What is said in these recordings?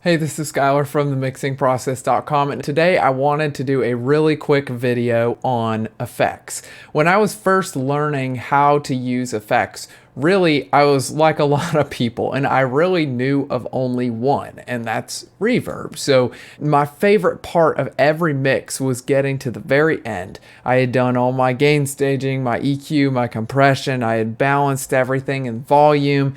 Hey, this is Schuyler from themixingprocess.com, and today I wanted to do a really quick video on effects. When I was first learning how to use effects, really I was like a lot of people and I really knew of only one, and that's reverb. So my favorite part of every mix was getting to the very end. I had done all my gain staging, my EQ, my compression, I had balanced everything in volume.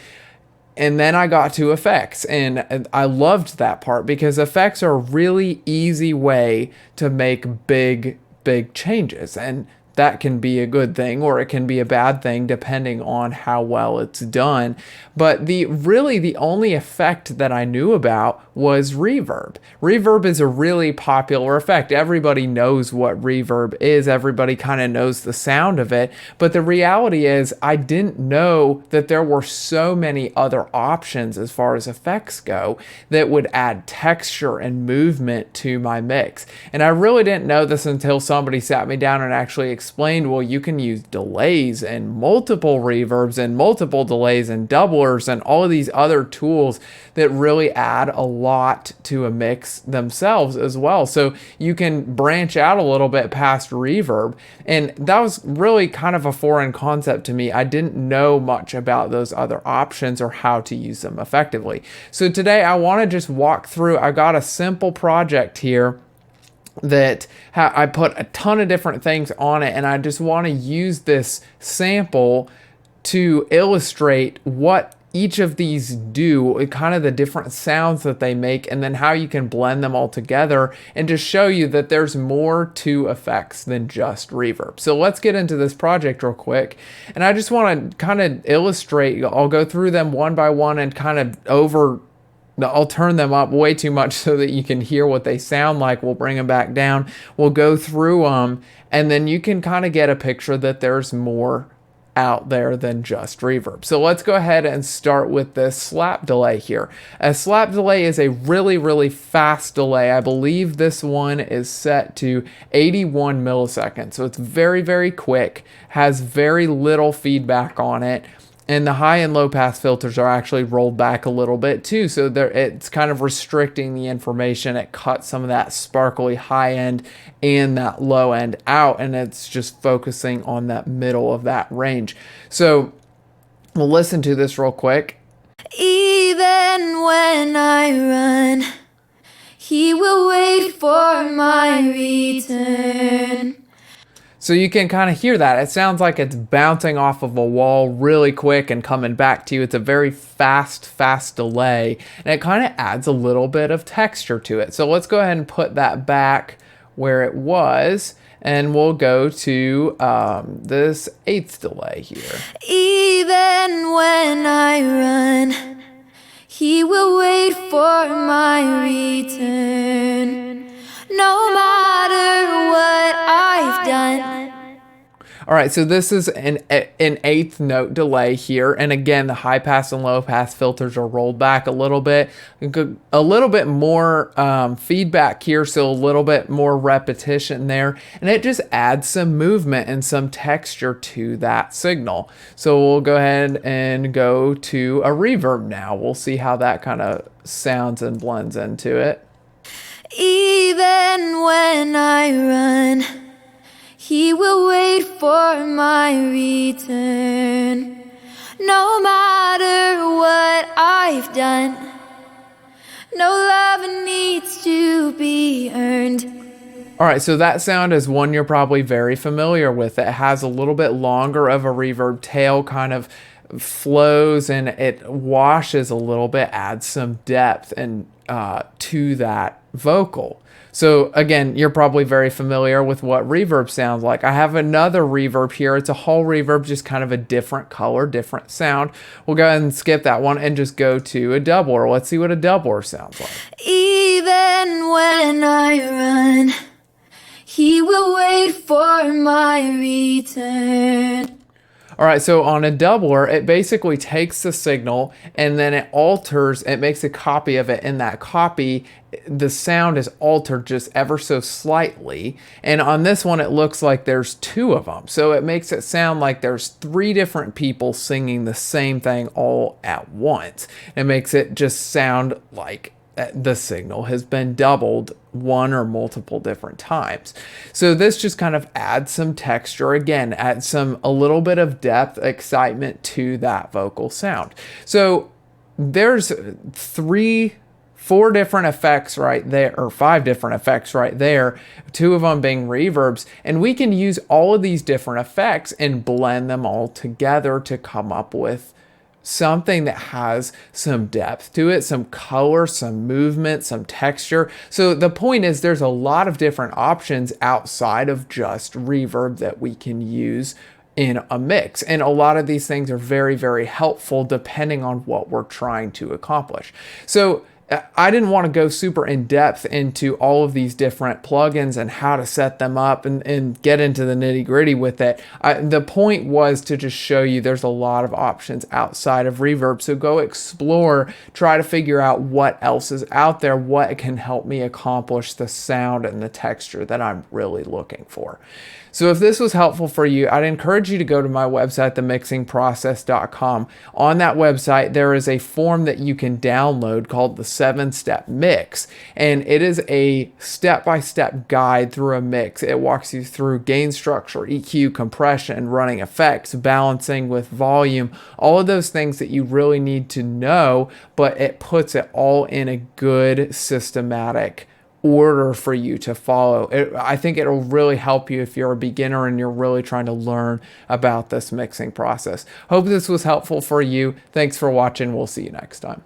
And then I got to effects, and I loved that part because effects are a really easy way to make big changes. And that can be a good thing or it can be a bad thing depending on how well it's done. But the only effect that I knew about was reverb. Reverb is a really popular effect. Everybody knows what reverb is. Everybody kind of knows the sound of it. But the reality is I didn't know that there were so many other options as far as effects go that would add texture and movement to my mix. And I really didn't know this until somebody sat me down and actually explained, well, you can use delays and multiple reverbs and multiple delays and doublers and all of these other tools that really add a lot to a mix themselves as well. So you can branch out a little bit past reverb. And that was really kind of a foreign concept to me. I didn't know much about those other options or how to use them effectively. So today I want to just walk through. I got a simple project here that I put a ton of different things on it, and I just want to use this sample to illustrate what each of these do, kind of the different sounds that they make, and then how you can blend them all together, and to show you that there's more to effects than just reverb. So let's get into this project real quick, and I just want to kind of illustrate. I'll go through them one by one and kind of I'll turn them up way too much so that you can hear what they sound like. We'll bring them back down. We'll go through them, and then you can kind of get a picture that there's more out there than just reverb. So let's go ahead and start with this slap delay here. A slap delay is a really fast delay. I believe this one is set to 81 milliseconds. So it's very quick, has very little feedback on it. And the high and low pass filters are actually rolled back a little bit too. So it's kind of restricting the information. It cuts some of that sparkly high end and that low end out. And it's just focusing on that middle of that range. So we'll listen to this real quick. Even when I run, he will wait for my return. So you can kind of hear that. It sounds like it's bouncing off of a wall really quick and coming back to you. It's a very fast delay, and it kind of adds a little bit of texture to it. So let's go ahead and put that back where it was, and we'll go to this eighth delay here. Even when I run, he will wait for my return. No matter what I've done. All right, so this is an eighth note delay here. And again, the high pass and low pass filters are rolled back a little bit more feedback here. So a little bit more repetition there. And it just adds some movement and some texture to that signal. So we'll go ahead and go to a reverb now. We'll see how that kind of sounds and blends into it. Even when I run, he will wait for my return. No matter what I've done, no love needs to be earned. All right, so that sound is one you're probably very familiar with. It has a little bit longer of a reverb tail, kind of flows, and it washes a little bit, adds some depth and to that vocal. So again, you're probably very familiar with what reverb sounds like. I have another reverb here. It's a whole reverb, just kind of a different color, different sound. We'll go ahead and skip that one and just go to a doubler. Let's see what a doubler sounds like. Even when I run, he will wait for my return. All right, so on a doubler, it basically takes the signal and then it makes a copy of it. In that copy, the sound is altered just ever so slightly. And on this one, it looks like there's two of them. So it makes it sound like there's three different people singing the same thing all at once. It makes it just sound like the signal has been doubled one or multiple different times. So this just kind of adds some texture, again, adds a little bit of depth, excitement to that vocal sound. So there's 4 different effects right there, or 5 different effects right there, 2 of them being reverbs, and we can use all of these different effects and blend them all together to come up with something that has some depth to it, some color, some movement, some texture. So the point is there's a lot of different options outside of just reverb that we can use in a mix. And a lot of these things are very, very helpful depending on what we're trying to accomplish. So I didn't want to go super in depth into all of these different plugins and how to set them up and get into the nitty gritty with it. The point was to just show you there's a lot of options outside of reverb. So go explore, try to figure out what else is out there, what can help me accomplish the sound and the texture that I'm really looking for. So if this was helpful for you, I'd encourage you to go to my website, themixingprocess.com. On that website, there is a form that you can download called the 7-Step Mix. And it is a step-by-step guide through a mix. It walks you through gain structure, EQ, compression, running effects, balancing with volume, all of those things that you really need to know, but it puts it all in a good systematic order for you to follow. I think it'll really help you if you're a beginner and you're really trying to learn about this mixing process. Hope this was helpful for you. Thanks for watching. We'll see you next time.